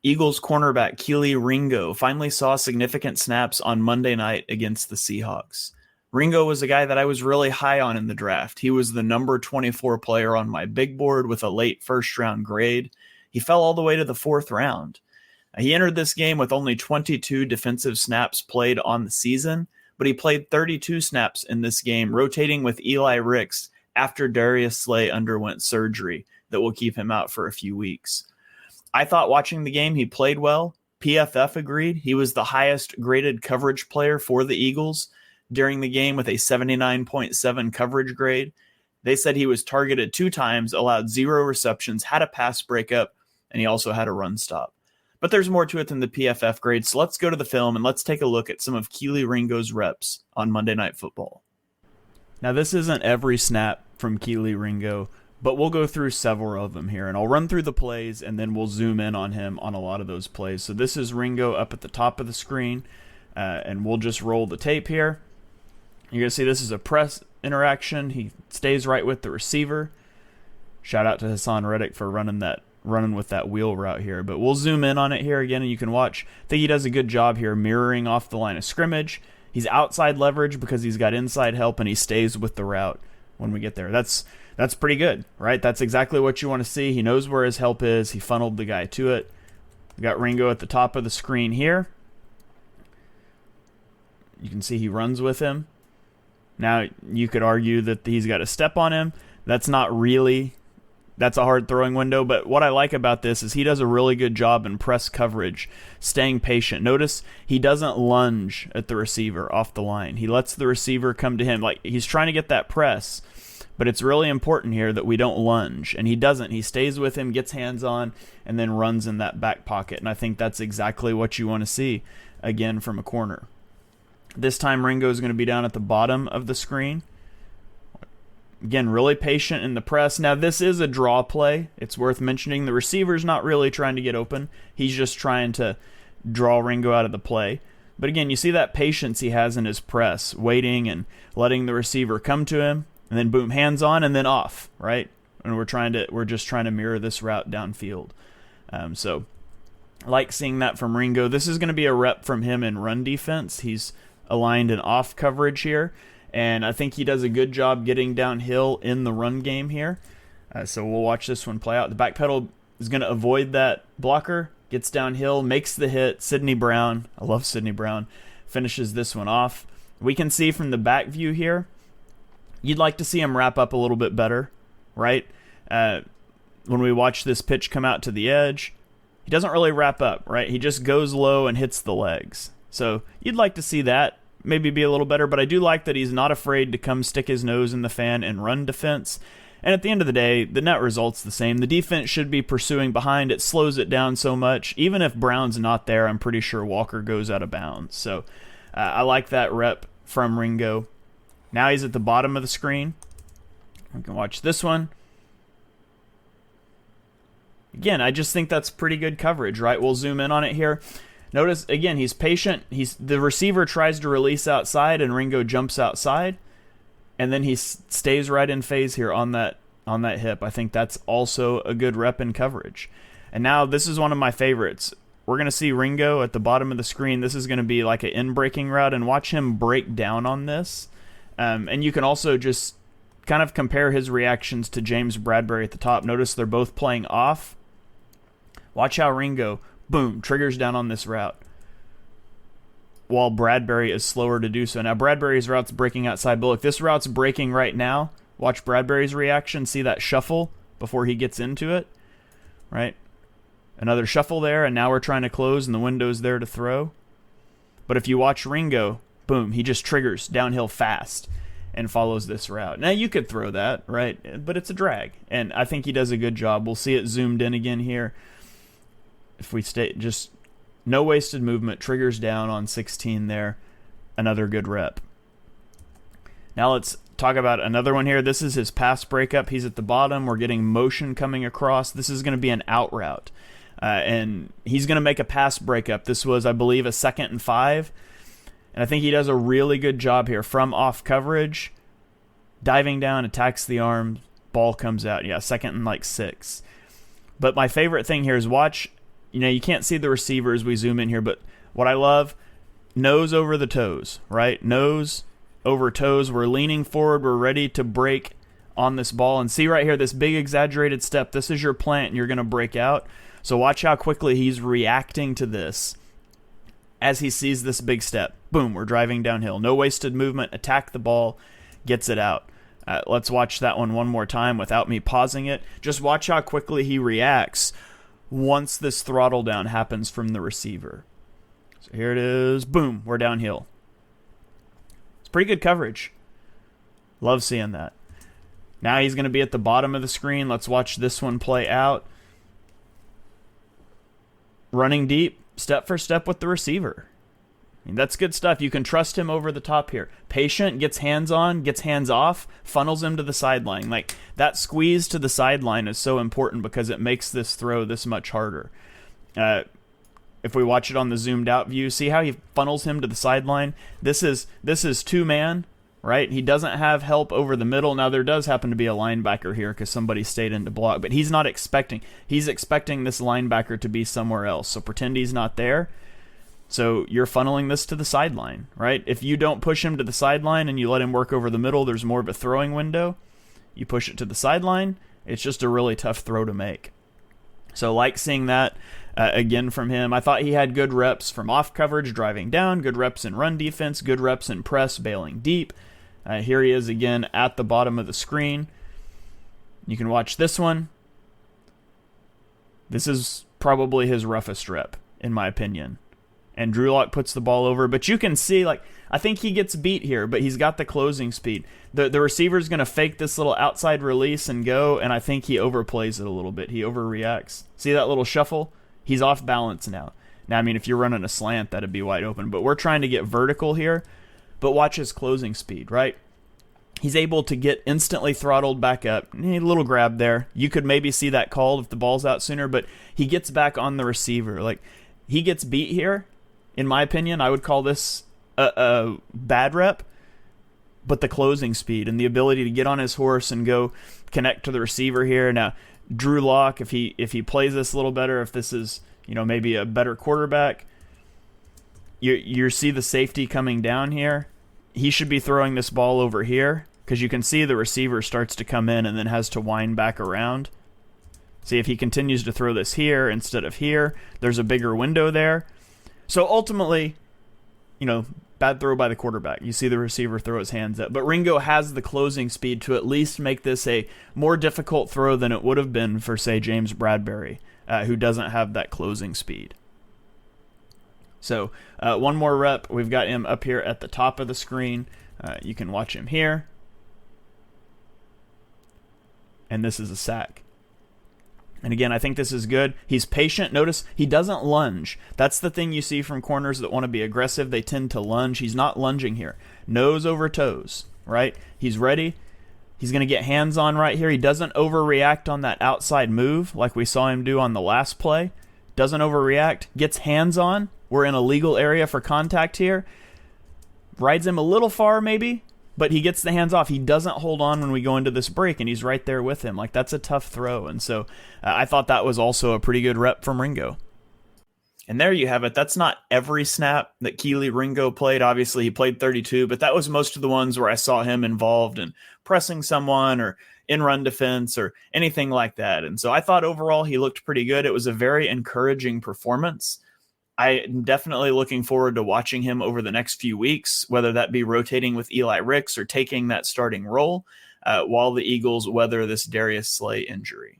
Eagles cornerback Kelee Ringo finally saw significant snaps on Monday night against the Seahawks. Ringo was a guy that I was really high on in the draft. He was the number 24 player on my big board with a late first round grade. He fell all the way to the fourth round. He entered this game with only 22 defensive snaps played on the season, but he played 32 snaps in this game, rotating with Eli Ricks after Darius Slay underwent surgery that will keep him out for a few weeks. I thought watching the game he played well. PFF agreed. He was the highest graded coverage player for the Eagles during the game with a 79.7 coverage grade. They said he was targeted 2 times, allowed 0 receptions, had a pass breakup, and he also had a run stop. But there's more to it than the PFF grade, so let's go to the film and let's take a look at some of Kelee Ringo's reps on Monday Night Football. Now, this isn't every snap from Kelee Ringo, but we'll go through several of them here, and I'll run through the plays, and then we'll zoom in on him on a lot of those plays. So this is Ringo up at the top of the screen, and we'll just roll the tape here. You're going to see this is a press interaction. He stays right with the receiver. Shout out to Hassan Reddick for running with that wheel route here. But we'll zoom in on it here again, and you can watch. I think he does a good job here mirroring off the line of scrimmage. He's outside leverage because he's got inside help, and he stays with the route when we get there. That's pretty good, right? That's exactly what you want to see. He knows where his help is. He funneled the guy to it. We got Ringo at the top of the screen here. You can see he runs with him. Now, you could argue that he's got a step on him. That's a hard throwing window, but what I like about this is he does a really good job in press coverage, staying patient. Notice he doesn't lunge at the receiver off the line. He lets the receiver come to him. Like, he's trying to get that press, but it's really important here that we don't lunge, and he doesn't. He stays with him, gets hands on, and then runs in that back pocket, and I think that's exactly what you want to see, again, from a corner. This time, Ringo is going to be down at the bottom of the screen. Again, really patient in the press. Now, this is a draw play. It's worth mentioning. The receiver's not really trying to get open. He's just trying to draw Ringo out of the play. But again, you see that patience he has in his press, waiting and letting the receiver come to him, and then boom, hands on and then off, right? And we're just trying to mirror this route downfield. So I like seeing that from Ringo. This is going to be a rep from him in run defense. He's aligned in off coverage here, and I think he does a good job getting downhill in the run game here. So we'll watch this one play out. The back pedal is going to avoid that blocker, gets downhill, makes the hit. Sidney Brown, I love Sidney Brown, finishes this one off. We can see from the back view here, you'd like to see him wrap up a little bit better, right? When we watch this pitch come out to the edge, he doesn't really wrap up, right? He just goes low and hits the legs. So you'd like to see that maybe be a little better, but I do like that he's not afraid to come stick his nose in the fan and run defense. And at the end of the day, the net result's the same. The defense should be pursuing behind. It slows it down so much. Even if Brown's not there, I'm pretty sure Walker goes out of bounds. So I like that rep from Ringo. Now he's at the bottom of the screen. We can watch this one. Again, I just think that's pretty good coverage, right? We'll zoom in on it here. Notice, again, he's patient. The receiver tries to release outside, and Ringo jumps outside, and then he stays right in phase here on that hip. I think that's also a good rep in coverage. And now this is one of my favorites. We're going to see Ringo at the bottom of the screen. This is going to be like an in-breaking route, and watch him break down on this. And you can also just kind of compare his reactions to James Bradberry at the top. Notice they're both playing off. Watch how Ringo, boom, triggers down on this route, while Bradberry is slower to do so. Now, Bradberry's route's breaking outside, but look, this route's breaking right now. Watch Bradberry's reaction. See that shuffle before he gets into it, right? Another shuffle there, and now we're trying to close, and the window's there to throw. But if you watch Ringo, boom, he just triggers downhill fast and follows this route. Now, you could throw that, right? But it's a drag, and I think he does a good job. We'll see it zoomed in again here. If we stay, just no wasted movement, triggers down on 16 there, another good rep. Now let's talk about another one here. This is his pass breakup. He's at the bottom. We're getting motion coming across. This is going to be an out route, and he's going to make a pass breakup. This was, I believe, a 2nd and 5, and I think he does a really good job here from off coverage, diving down, attacks the arm, ball comes out. Yeah, 2nd and 6. But my favorite thing here is watch you can't see the receiver as we zoom in here, but what I love, nose over the toes, right? Nose over toes. We're leaning forward. We're ready to break on this ball. And see right here, this big exaggerated step. This is your plant, and you're going to break out. So watch how quickly he's reacting to this as he sees this big step. Boom, we're driving downhill. No wasted movement. Attack the ball. Gets it out. Let's watch that one more time without me pausing it. Just watch how quickly he reacts once this throttle down happens from the receiver. So here it is. Boom, we're downhill. It's pretty good coverage. Love seeing that. Now he's going to be at the bottom of the screen. Let's watch this one play out. Running deep, step for step with the receiver. I mean, that's good stuff. You can trust him over the top here. Patient, gets hands on, gets hands off, funnels him to the sideline. Like, that squeeze to the sideline is so important because it makes this throw this much harder. If we watch it on the zoomed out view, see how he funnels him to the sideline? This is two-man, right? He doesn't have help over the middle. Now, there does happen to be a linebacker here because somebody stayed in to block, but he's not expecting. He's expecting this linebacker to be somewhere else. So pretend he's not there. So you're funneling this to the sideline, right? If you don't push him to the sideline and you let him work over the middle, there's more of a throwing window. You push it to the sideline, it's just a really tough throw to make. So like seeing that again from him. I thought he had good reps from off coverage, driving down, good reps in run defense, good reps in press, bailing deep. Here he is again at the bottom of the screen. You can watch this one. This is probably his roughest rep, in my opinion. And Drew Lock puts the ball over, but you can see, like, I think he gets beat here, but he's got the closing speed. The receiver's going to fake this little outside release and go, and I think he overplays it a little bit. He overreacts. See that little shuffle? He's off balance now. Now, I mean, if you're running a slant, that'd be wide open, but we're trying to get vertical here. But watch his closing speed, right? He's able to get instantly throttled back up. A little grab there. You could maybe see that called if the ball's out sooner, but he gets back on the receiver. Like, he gets beat here. In my opinion, I would call this a bad rep, but the closing speed and the ability to get on his horse and go connect to the receiver here. Now, Drew Lock, if he plays this a little better, if this is, maybe a better quarterback, you see the safety coming down here. He should be throwing this ball over here because you can see the receiver starts to come in and then has to wind back around. See, if he continues to throw this here instead of here, there's a bigger window there. So ultimately, bad throw by the quarterback. You see the receiver throw his hands up. But Ringo has the closing speed to at least make this a more difficult throw than it would have been for, say, James Bradbury, who doesn't have that closing speed. So one more rep. We've got him up here at the top of the screen. You can watch him here. And this is a sack. And again, I think this is good. He's patient. Notice he doesn't lunge. That's the thing you see from corners that want to be aggressive. They tend to lunge. He's not lunging here. Nose over toes, right? He's ready. He's going to get hands on right here. He doesn't overreact on that outside move like we saw him do on the last play. Doesn't overreact. Gets hands on. We're in a legal area for contact here. Rides him a little far maybe, but he gets the hands off. He doesn't hold on when we go into this break, and he's right there with him. Like, that's a tough throw. And so I thought that was also a pretty good rep from Ringo. And there you have it. That's not every snap that Kelee Ringo played. Obviously, he played 32, but that was most of the ones where I saw him involved in pressing someone or in run defense or anything like that. And so I thought overall he looked pretty good. It was a very encouraging performance. I'm definitely looking forward to watching him over the next few weeks, whether that be rotating with Eli Ricks or taking that starting role while the Eagles weather this Darius Slay injury.